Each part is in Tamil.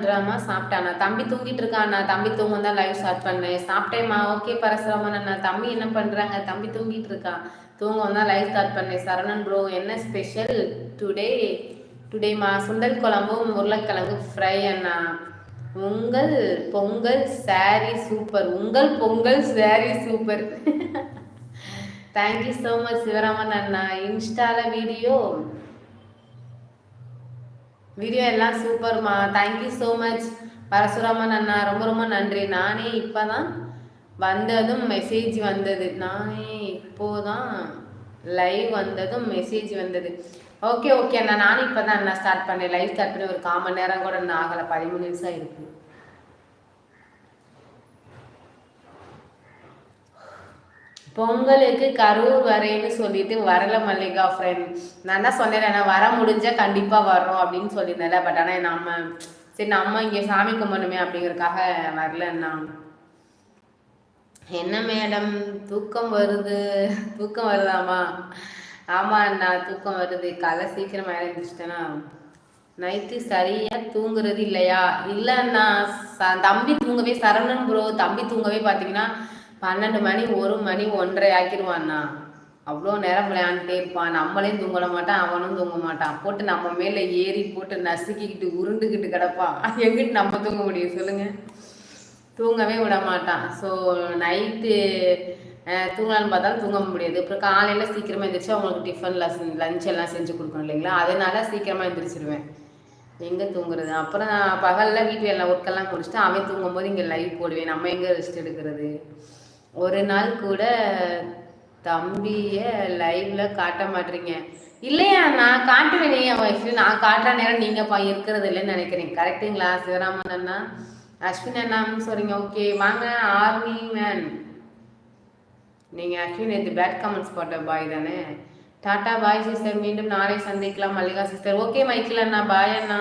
பண்றாமா சாப்பிட்டானா? தம்பி தூங்கிட்டு இருக்கானா? தம்பி தூங்க தான் லைவ் ஸ்டார்ட் பண்ணேன். சாப்பிட்டேம்மா. ஓகே பரசுராமன் அண்ணா. தம்பி என்ன பண்றாங்க? தம்பி தூங்கிட்டு இருக்கான். தூங்க தான் லைவ் ஸ்டார்ட் பண்ணேன். சரவணன் ப்ரோ என்ன ஸ்பெஷல் டுடே? டுடேமா சுண்டல் குழம்பும் உருளைக்கிழங்கு ஃப்ரை அண்ணா. உங்கள் பொங்கல் சாரி சூப்பர். உங்கள் Pongal sari super. Thank you so much Sivaraman அண்ணா. இன்ஸ்டால வீடியோ எல்லாம் சூப்பர்மா. தேங்க்யூ ஸோ மச் பரசுராமன் அண்ணா. ரொம்ப ரொம்ப நன்றி. நானே இப்போதான் வந்ததும் மெசேஜ் வந்தது. நானே இப்போதான் லைவ் வந்ததும் மெசேஜ் வந்தது. ஓகே ஓகே அண்ணா. நானும் இப்போ தான் அண்ணா ஸ்டார்ட் பண்ணேன். லைவ் ஸ்டார்ட் பண்ணி ஒரு 1/4 மணி நேரம் கூட இன்னும் ஆகலை. 13 நிமிஷம் இருக்கு. பொங்கலுக்கு கரூர் வரேன்னு சொல்லிட்டு வரல மல்லிகா ஃப்ரெண்ட். நான் தான் சொன்னேன் நான் வர முடிஞ்சா கண்டிப்பாக வர்றோம் அப்படின்னு சொல்லியிருந்தேன். பட் ஆனால் நம்ம சரி நம்ம இங்கே சாமி கும்பிடணுமே அப்படிங்கிறதுக்காக வரலன்னா. என்ன மேடம் தூக்கம் வருது? தூக்கம் வருதாமா? ஆமாம் அண்ணா தூக்கம் வருது. காலை சீக்கிரம் எழுந்திரிச்சிட்டேன்னா நைட்டு சரியா தூங்குறது இல்லையா? இல்லைண்ணா தம்பி தூங்கவே சரவணன் ப்ரோ தம்பி தூங்கவே பார்த்தீங்கன்னா 12 மணி 1 மணி 1:30 ஆக்கிடுவான்னா. அவ்வளோ நேரம் விளையாண்டுட்டே இருப்பான். நம்மளையும் தூங்க மாட்டான், அவனும் தூங்க மாட்டான். போட்டு நம்ம மேலே ஏறி போட்டு நசுக்கிக்கிட்டு உருண்டுக்கிட்டு கிடப்பான். எங்கிட்டு நம்ம தூங்க முடியும் சொல்லுங்க? தூங்கவே விட மாட்டான். ஸோ நைட்டு தூங்கலான்னு பார்த்தாலும் தூங்க முடியாது. அப்புறம் காலையில் சீக்கிரமாக எழுந்திரிச்சு அவங்களுக்கு டிஃபன் லஞ்ச் எல்லாம் செஞ்சு கொடுக்கணும் இல்லைங்களா? அதனால சீக்கிரமாக எழுந்திரிச்சிடுவேன். எங்கே தூங்குறது? அப்புறம் பகலில் வீட்டில் எல்லாம் ஒர்க்கெல்லாம் முடிச்சுட்டு அவன் தூங்கும்போது இங்கே லைவ் போடுவேன். நம்ம எங்கே ரெஸ்ட் எடுக்கிறது? ஒரு நாள் கூட தம்பியை லைவ்ல காட்ட மாட்டீங்க. இல்லையா? நான் காட்டுவேனே அவன் நான் காட்டுற நேரம் நீங்கள் இருக்கிறது இல்லைன்னு நினைக்கிறேன். கரெக்டுங்களா சிவராமன் அண்ணா? அஸ்வின் அண்ணான்னு சொல்றீங்க. ஓகே வாங்க ஆர்மி மேன். நீங்கள் அஸ்வின் நேற்று பேட் கமெண்ட்ஸ் போட்ட பாய் தானே? Tata bye sister. மீண்டும் நாளை சந்திக்கலாம் மல்லிகா சிஸ்டர். ஓகே மைக்கிள் அண்ணா பாய் அண்ணா.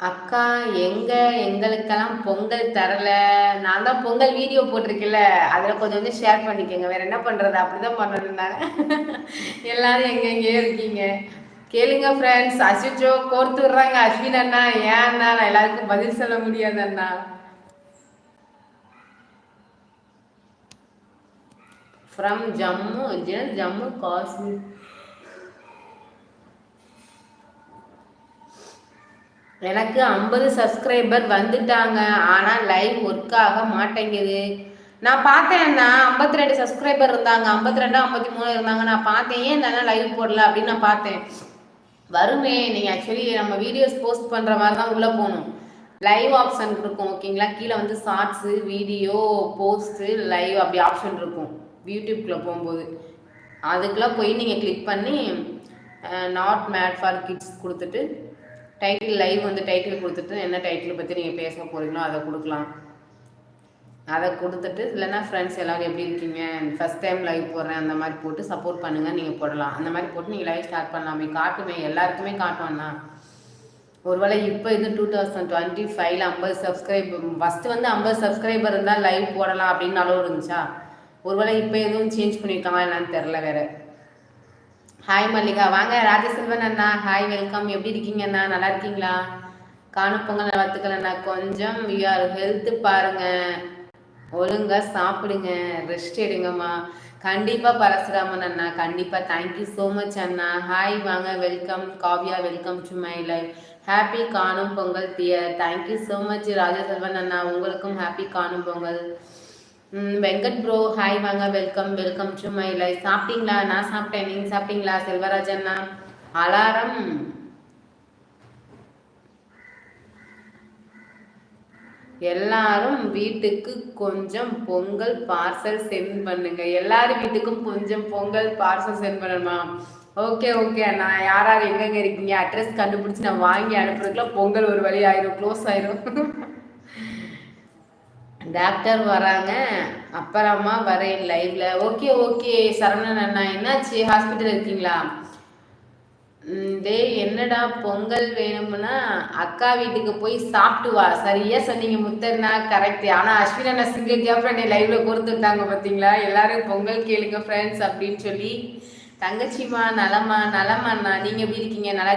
அக்கா எங்களுக்கெல்லாம் பொங்கல் தரல. நான் தான் பொங்கல் வீடியோ போட்டிருக்கேன்ல, அதில் கொஞ்சம் ஷேர் பண்ணிக்கோங்க. வேற என்ன பண்றது? அப்படிதான் பண்ணணும்னாங்க. எல்லாரும் எங்கெங்கேயோ இருக்கீங்க. கேளுங்க ஃப்ரெண்ட்ஸ். அஸ்விச்சோ கோர்த்து விடுறாங்க. அஸ்வின் அண்ணா ஏன் அண்ணா? நான் எல்லாருக்கும் பதில் சொல்ல முடியாது அண்ணா. ஃப்ரம் ஜம்மு ஜம்மு காஷ்மீர். எனக்கு 50 சப்ஸ்கிரைபர் வந்துட்டாங்க. ஆனால் லைவ் ஒர்க் ஆக மாட்டேங்குது. நான் பார்த்தேன்னா 52 சப்ஸ்கிரைபர் இருந்தாங்க. 52 53 இருந்தாங்க. நான் பார்த்தேன் ஏன் தானே லைவ் போடல அப்படின்னு நான் பார்த்தேன். வருமே. நீங்கள் ஆக்சுவலி நம்ம வீடியோஸ் போஸ்ட் பண்ணுற மாதிரி தான் உள்ளே போகணும். லைவ் ஆப்ஷன் இருக்கும் ஓகேங்களா? கீழே வந்து ஷார்ட்ஸு வீடியோ போஸ்ட்டு லைவ் அப்படி ஆப்ஷன் இருக்கும் யூடியூப்குள்ளே போகும்போது. அதுக்கெலாம் போய் நீங்கள் கிளிக் பண்ணி நாட் மேட் ஃபார் கிட்ஸ் கொடுத்துட்டு டைட்டில் லைவ் வந்து டைட்டில் கொடுத்துட்டு என்ன டைட்டில் பற்றி நீங்கள் பேச போகிறீங்களோ அதை கொடுக்கலாம். அதை கொடுத்துட்டு இல்லைன்னா ஃப்ரெண்ட்ஸ் எல்லோரும் எப்படி இருக்கீங்க, ஃபஸ்ட் டைம் லைவ் போடுறேன் அந்த மாதிரி போட்டு சப்போர்ட் பண்ணுங்கள் நீங்கள் போடலாம். அந்த மாதிரி போட்டு நீங்கள் லைவ் ஸ்டார்ட் பண்ணலாமே. காட்டுமே எல்லாருக்குமே காட்டுவாண்ணா. ஒருவேளை இப்போ இது 2025 50 சப்ஸ்கிரைபர் ஃபஸ்ட்டு வந்து 50 சப்ஸ்கிரைபர் இருந்தால் லைவ் போடலாம் அப்படின்னு அளவு இருந்துச்சா? ஒருவேளை இப்போ எதுவும் சேஞ்ச் பண்ணியிருக்காங்களா என்னன்னு தெரில வேறு. ஹாய் மல்லிகா வாங்க. ராஜசெல்வன் அண்ணா ஹாய் வெல்கம். எப்படி இருக்கீங்க அண்ணா? நல்லா இருக்கீங்களா? காணும் பொங்கல் வாழ்த்துக்கள் அண்ணா. கொஞ்சம் ஹெல்த்து பாருங்க, ஒழுங்கா சாப்பிடுங்க, ரெஸ்ட் எடுங்கம்மா. கண்டிப்பாக பரசுராமன் அண்ணா கண்டிப்பாக. தேங்க்யூ ஸோ மச் அண்ணா. ஹாய் வாங்க welcome. Kavya welcome to my live. Happy Kaanum Pongal dear. Thank you so much Rajaselvan அண்ணா. உங்களுக்கும் happy Kaanum Pongal. Venkat bro hi வாங்க welcome welcome to my life. சாப்பிட்டீங்களா? நான் சாப்பிட்டேன். நீங்கள் சாப்பிட்டீங்களா? செல்வராஜ் அண்ணா அலாரம் எல்லாரும் வீட்டுக்கு கொஞ்சம் பொங்கல் பார்சல் சென்ட் பண்ணுங்க. எல்லாரும் வீட்டுக்கும் கொஞ்சம் பொங்கல் பார்சல் சென்ட் பண்ணணுமா? ஓகே ஓகே அண்ணா. யார் யார் எங்கெங்க இருக்கீங்க அட்ரஸ் கண்டுபிடிச்சி நான் வாங்கி அனுப்புறதுக்குள்ள பொங்கல் ஒரு வழி ஆயிரும், க்ளோஸ் ஆயிரும். டாக்டர் வராங்க அப்புறமா வரேன் லைவ்ல. ஓகே ஓகே சரவணன் அண்ணா. என்னாச்சு ஹாஸ்பிட்டல் இருக்கீங்களா? டே என்னடா பொங்கல் வேணும்னா அக்கா வீட்டுக்கு போய் சாப்பிட்டு வா. சரியா சொன்னீங்க முத்தண்ணா, கரெக்ட். ஆனால் அஸ்வின் அண்ணா சிங்கிள் கேப் என்னை லைவ்ல கொடுத்துட்டாங்க பார்த்தீங்களா? எல்லாரும் பொங்கல் கேளுங்க ஃப்ரெண்ட்ஸ் அப்படின்னு சொல்லி தங்கச்சிமா நலமா நலமாண்ணா, நீங்க எப்படி இருக்கீங்க? நல்லா